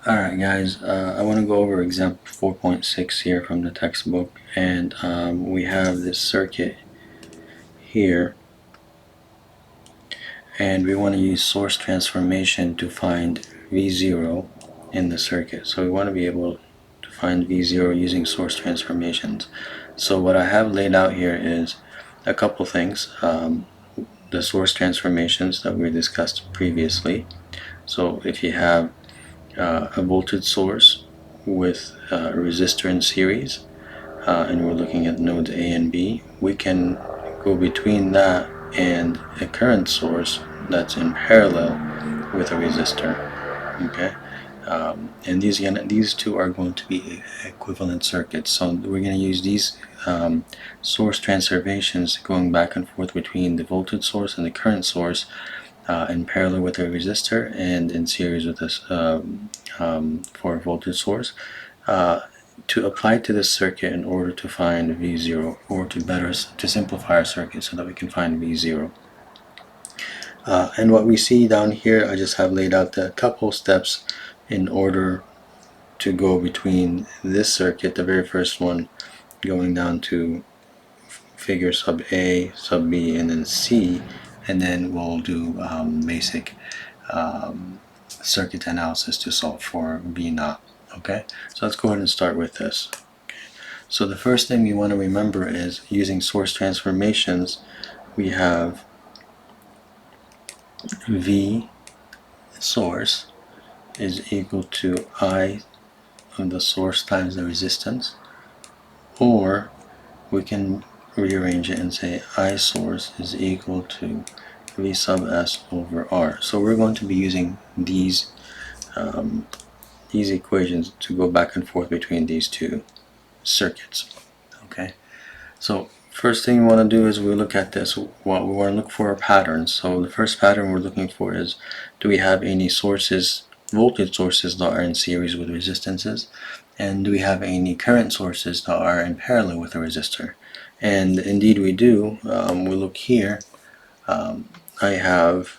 Alright guys, I want to go over example 4.6 here from the textbook, and we have this circuit here, and we want to use source transformation to find V0 in the circuit. So we want to be able to find V0 using source transformations. So what I have laid out here is a couple things. The source transformations that we discussed previously. So if you have a voltage source with a resistor in series, and we're looking at nodes A and B, we can go between that and a current source that's in parallel with a resistor. Okay, and these two are going to be equivalent circuits. So we're going to use these source transformations going back and forth between the voltage source and the current source, in parallel with a resistor and in series with this for a voltage source, to apply to this circuit in order to find V0, or to simplify our circuit so that we can find V0. And what we see down here, I just have laid out a couple steps in order to go between this circuit, the very first one, going down to figure sub A, sub B, and then C, and then we'll do basic circuit analysis to solve for V naught. Okay, so let's go ahead and start with this. Okay. So the first thing we want to remember is, using source transformations, we have V source is equal to I of the source times the resistance, or we can rearrange it and say I source is equal to V sub S over R. So we're going to be using these equations to go back and forth between these two circuits. Okay, so first thing we want to do is we look at this. What we want to look for are patterns. So the first pattern we're looking for is, do we have any sources, voltage sources, that are in series with resistances, and do we have any current sources that are in parallel with a resistor? And indeed we do. We look here. I have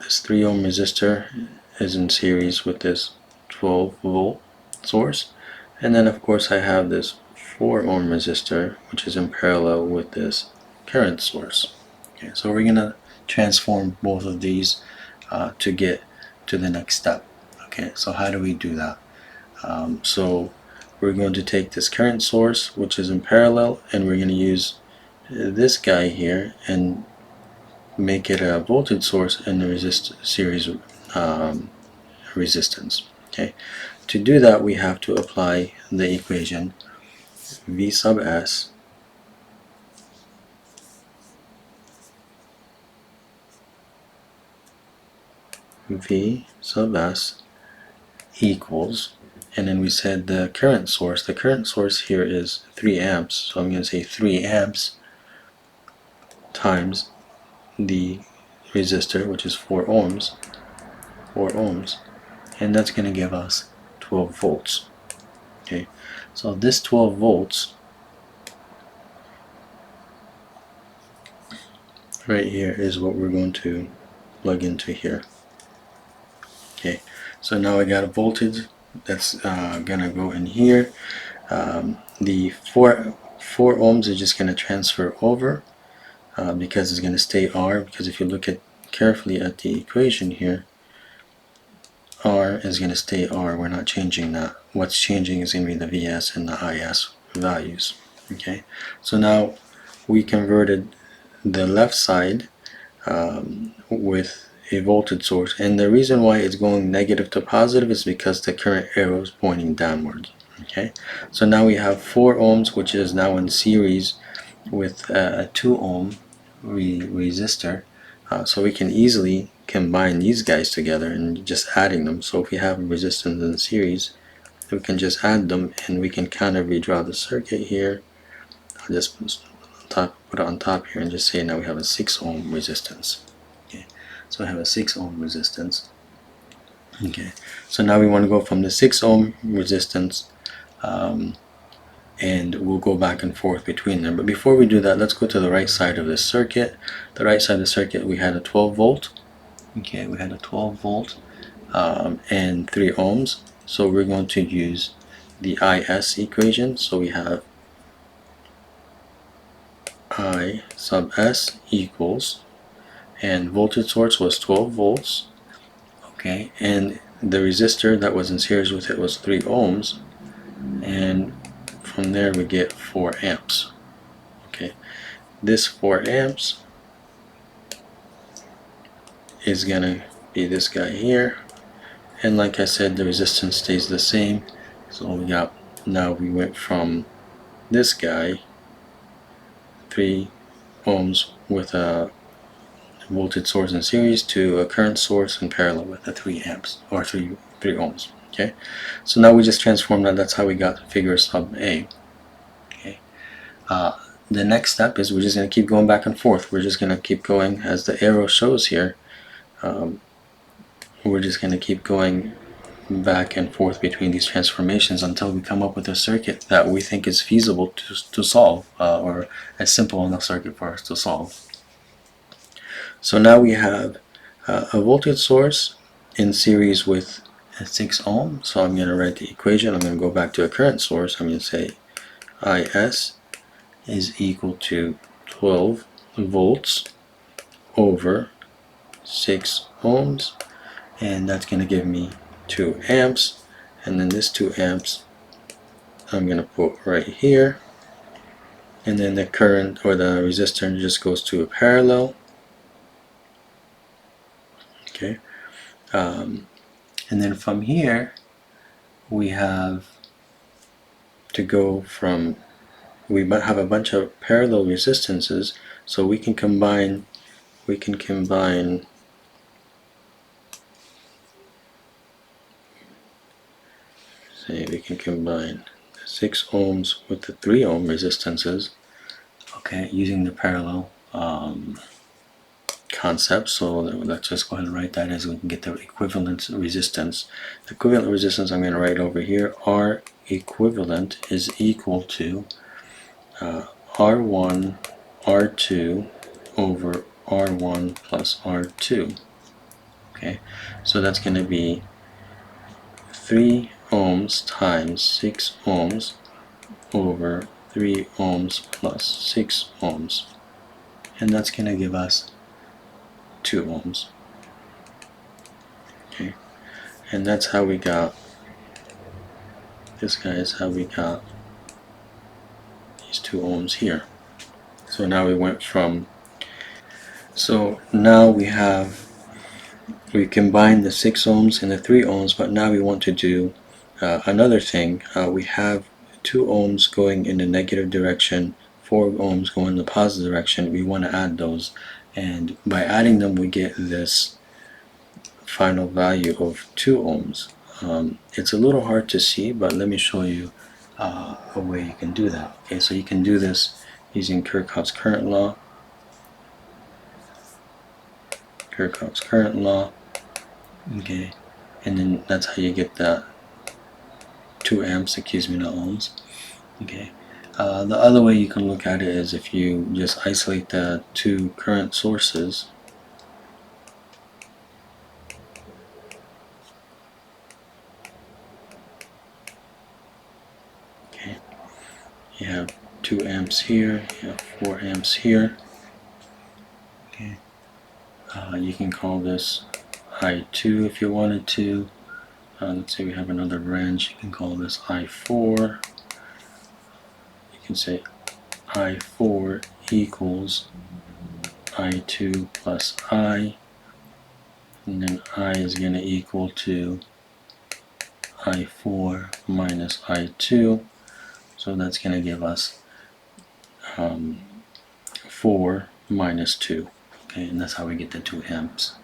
this 3 ohm resistor is in series with this 12 volt source, and then of course I have this 4 ohm resistor which is in parallel with this current source. Okay, so we're gonna transform both of these to get to the next step. Okay, so how do we do that? So we're going to take this current source which is in parallel, and we're going to use this guy here and make it a voltage source and the series resistance. Okay, to do that we have to apply the equation V sub S V sub S equals, and then we said the current source here is 3 amps, so I'm going to say 3 amps times the resistor, which is 4 ohms, and that's going to give us 12 volts. Okay, so this 12 volts right here is what we're going to plug into here. Okay, so now I got a voltage that's gonna go in here. The 4 ohms is just gonna transfer over because it's gonna stay R, because if you look at carefully at the equation here, R is gonna stay R. We're not changing that. What's changing is gonna be the VS and the IS values. Okay, so now we converted the left side with a voltage source, and the reason why it's going negative to positive is because the current arrow is pointing downwards. Okay, so now we have 4 ohms, which is now in series with a 2 ohm resistor, so we can easily combine these guys together and just adding them. So if we have resistance in series, we can just add them, and we can kind of redraw the circuit here. I'll just put it on top here and just say now we have a 6 ohm resistance. Okay, so I have a 6 ohm resistance. Okay, so now we want to go from the 6 ohm resistance, and we'll go back and forth between them. But before we do that, let's go to the right side of this circuit. The right side of the circuit, we had a 12 volt Okay, we had a 12 volt and 3 ohms, so we're going to use the IS equation. So we have I sub S equals, and voltage source was 12 volts, okay, and the resistor that was in series with it was 3 ohms, and from there we get 4 amps. Okay, this 4 amps is gonna be this guy here, and like I said, the resistance stays the same. So we got, now we went from this guy 3 ohms with a voltage source in series to a current source in parallel with the 3 amps or 3 ohms. Okay, so now we just transform that. That's how we got figure sub A. Okay, the next step is we're just going to keep going back and forth. We're just going to keep going as the arrow shows here. We're just going to keep going back and forth between these transformations until we come up with a circuit that we think is feasible to solve, or a simple enough circuit for us to solve. So now we have a voltage source in series with 6 ohm. So I'm going to write the equation. I'm going to go back to a current source. I'm going to say IS is equal to 12 volts over 6 ohms, and that's going to give me 2 amps, and then this 2 amps I'm going to put right here, and then the current or the resistor just goes to a parallel. Okay, and then from here we have to go from, we might have a bunch of parallel resistances, so we can combine the 6 ohms with the 3 ohm resistances, okay, using the parallel concept. So let's just go ahead and write that as we can get the equivalent resistance. The equivalent resistance I'm going to write over here. R equivalent is equal to R1 R2 over R1 plus R2. Okay, so that's going to be 3 ohms times 6 ohms over 3 ohms plus 6 ohms, and that's going to give us 2 ohms. Okay, and that's how we got, this guy is how we got these 2 ohms here. So now we went from, so now we combined the 6 ohms and the 3 ohms, but now we want to do another thing. We have 2 ohms going in the negative direction, 4 ohms going in the positive direction. We want to add those, and by adding them we get this final value of 2 ohms. It's a little hard to see, but let me show you a way you can do that. Okay, so you can do this using Kirchhoff's current law. Okay, and then that's how you get that 2 amps, excuse me, not ohms. Okay, the other way you can look at it is if you just isolate the 2 current sources. Okay, you have 2 amps here, you have 4 amps here. Okay, you can call this I2 if you wanted to. Let's say we have another branch, you can call this I4. You can say I4 equals I2 plus I, and then I is going to equal to I4 minus I2, so that's going to give us 4 minus 2. Okay, and that's how we get the 2 amps.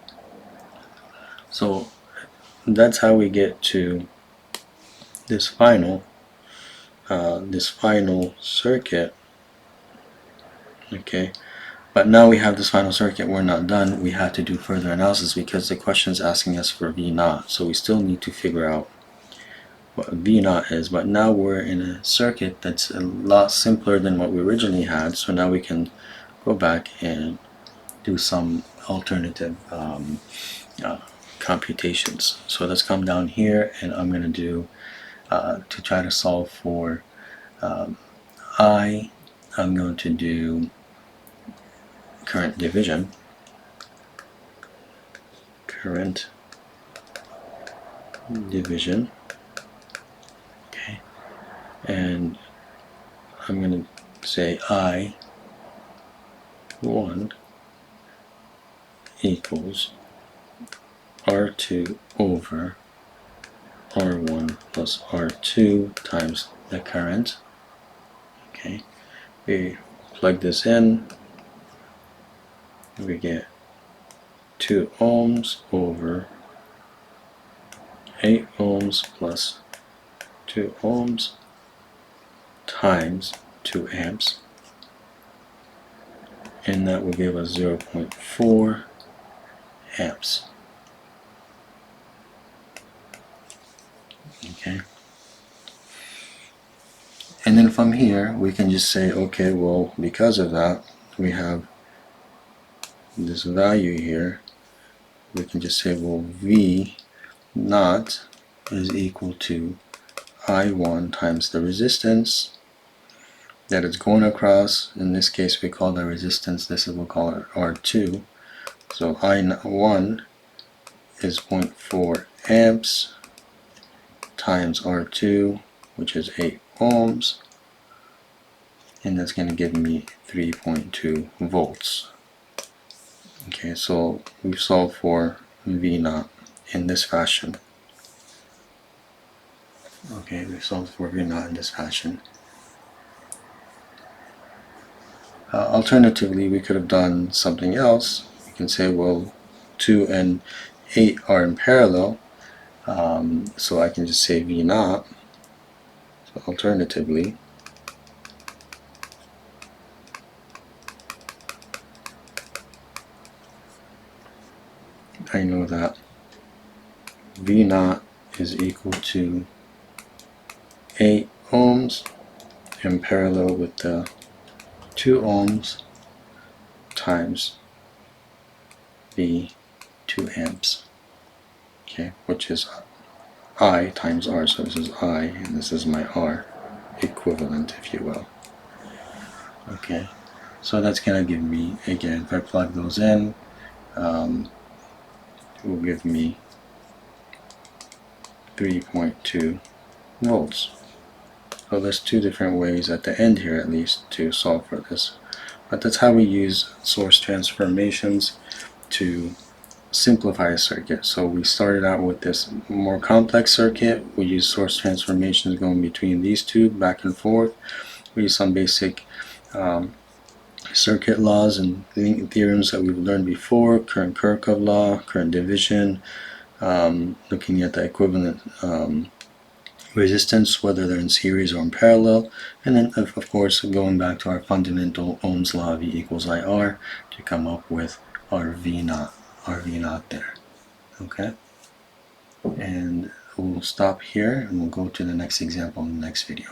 So that's how we get to this final circuit. Okay, but now we have this final circuit. We're not done. We have to do further analysis because the question is asking us for V naught, so we still need to figure out what V naught is. But now we're in a circuit that's a lot simpler than what we originally had, so now we can go back and do some alternative computations. So let's come down here, and I'm going to do to try to solve for I, I'm going to do current division. Current division. Okay. And I'm going to say I1 equals R2 over R1 plus R2 times the current. Okay. We plug this in, we get 2 ohms over 8 ohms plus 2 ohms times 2 amps, and that will give us 0.4 amps. Okay. And then from here we can just say, okay, well, because of that we have this value here. We can just say, well, V naught is equal to I1 times the resistance that it's going across. In this case we call the resistance, this is, we'll call it R2. So I1 is 0.4 amps times R2, which is 8 ohms, and that's going to give me 3.2 volts. Okay, so we've solved for V naught in this fashion. Okay, we've solved for V naught in this fashion. Alternatively, we could have done something else. We can say, well, 2 and 8 are in parallel, so I can just say V naught. So alternatively, I know that V naught is equal to 8 ohms in parallel with the 2 ohms times the 2 amps. Okay, which is I times R. So this is I and this is my R equivalent, if you will. Okay, so that's going to give me, again, if I plug those in, it will give me 3.2 volts. So there's 2 different ways at the end here, at least, to solve for this. But that's how we use source transformations to simplify a circuit. So we started out with this more complex circuit. We use source transformations going between these two, back and forth. We use some basic circuit laws and theorems that we've learned before: current Kirchhoff law, current division, looking at the equivalent resistance, whether they're in series or in parallel, and then of course going back to our fundamental Ohm's law, V equals IR, to come up with our V naught there. Okay, and we'll stop here and we'll go to the next example in the next video.